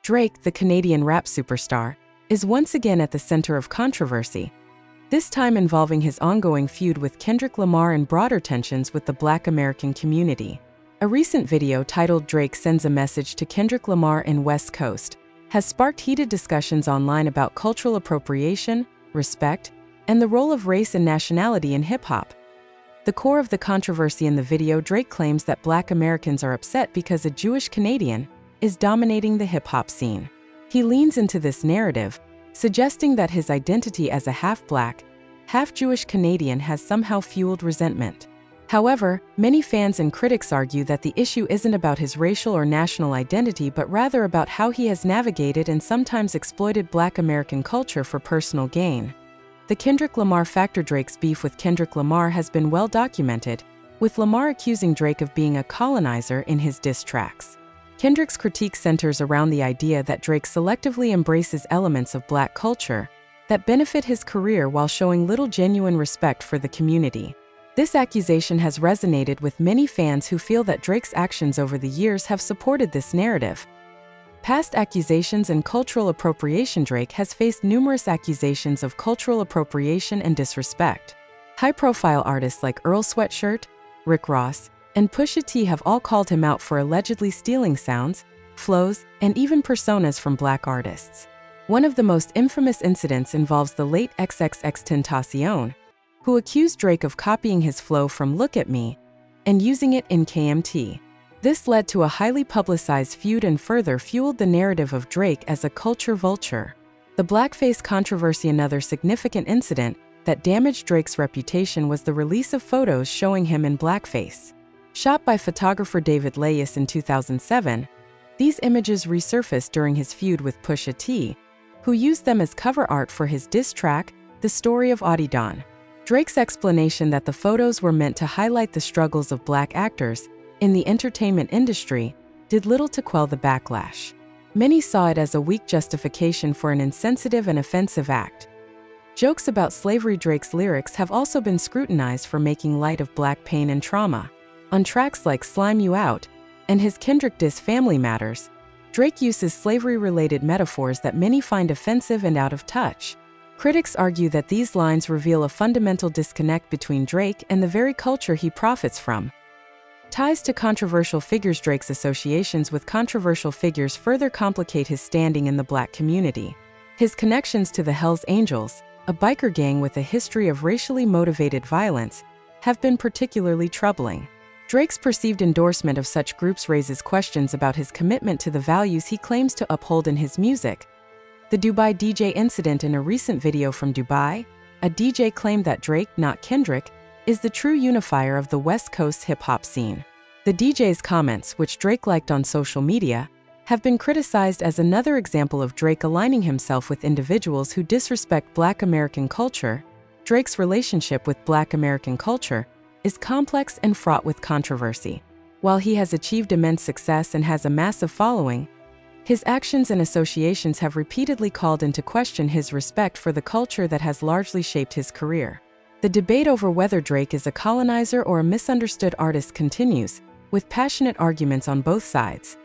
Drake, the Canadian rap superstar, is once again at the center of controversy, this time involving his ongoing feud with Kendrick Lamar and broader tensions with the Black American community. A recent video titled "Drake Sends a Message to Kendrick Lamar in West Coast" has sparked heated discussions online about cultural appropriation, respect, and the role of race and nationality in hip-hop. The core of the controversy in the video, Drake claims that Black Americans are upset because a Jewish Canadian is dominating the hip-hop scene. He leans into this narrative, suggesting that his identity as a half-Black, half-Jewish Canadian has somehow fueled resentment. However, many fans and critics argue that the issue isn't about his racial or national identity but rather about how he has navigated and sometimes exploited Black American culture for personal gain. The Kendrick Lamar factor. Drake's beef with Kendrick Lamar has been well documented, with Lamar accusing Drake of being a colonizer in his diss tracks. Kendrick's critique centers around the idea that Drake selectively embraces elements of Black culture that benefit his career while showing little genuine respect for the community. This accusation has resonated with many fans who feel that Drake's actions over the years have supported this narrative. Past accusations and cultural appropriation. Drake has faced numerous accusations of cultural appropriation and disrespect. High-profile artists like Earl Sweatshirt, Rick Ross, and Pusha T have all called him out for allegedly stealing sounds, flows, and even personas from Black artists. One of the most infamous incidents involves the late XXXTentacion, who accused Drake of copying his flow from "Look at Me" and using it in KMT. This led to a highly publicized feud and further fueled the narrative of Drake as a culture vulture. The Blackface Controversy. Another significant incident that damaged Drake's reputation was the release of photos showing him in blackface. Shot by photographer David Layus in 2007, these images resurfaced during his feud with Pusha T, who used them as cover art for his diss track, The Story of Audidon. Drake's explanation that the photos were meant to highlight the struggles of Black actors in the entertainment industry did little to quell the backlash. Many saw it as a weak justification for an insensitive and offensive act. Jokes about slavery. Drake's lyrics have also been scrutinized for making light of Black pain and trauma. On tracks like "Slime You Out" and his Kendrick diss "Family Matters," Drake uses slavery-related metaphors that many find offensive and out of touch. Critics argue that these lines reveal a fundamental disconnect between Drake and the very culture he profits from. Ties to controversial figures. Drake's associations with controversial figures further complicate his standing in the Black community. His connections to the Hells Angels, a biker gang with a history of racially motivated violence, have been particularly troubling. Drake's perceived endorsement of such groups raises questions about his commitment to the values he claims to uphold in his music. The Dubai DJ incident. In a recent video from Dubai, a DJ claimed that Drake, not Kendrick, is the true unifier of the West Coast hip-hop scene. The DJ's comments, which Drake liked on social media, have been criticized as another example of Drake aligning himself with individuals who disrespect Black American culture. Drake's relationship with Black American culture is complex and fraught with controversy. While he has achieved immense success and has a massive following, his actions and associations have repeatedly called into question his respect for the culture that has largely shaped his career. The debate over whether Drake is a colonizer or a misunderstood artist continues, with passionate arguments on both sides.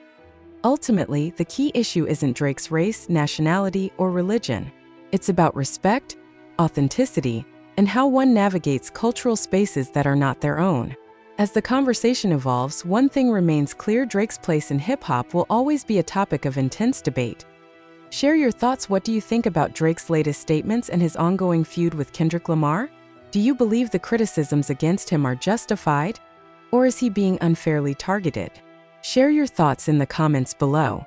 Ultimately, the key issue isn't Drake's race, nationality, or religion. It's about respect, authenticity, and how one navigates cultural spaces that are not their own. As the conversation evolves, one thing remains clear: Drake's place in hip-hop will always be a topic of intense debate. Share your thoughts. What do you think about Drake's latest statements and his ongoing feud with Kendrick Lamar? Do you believe the criticisms against him are justified, or is he being unfairly targeted? Share your thoughts in the comments below.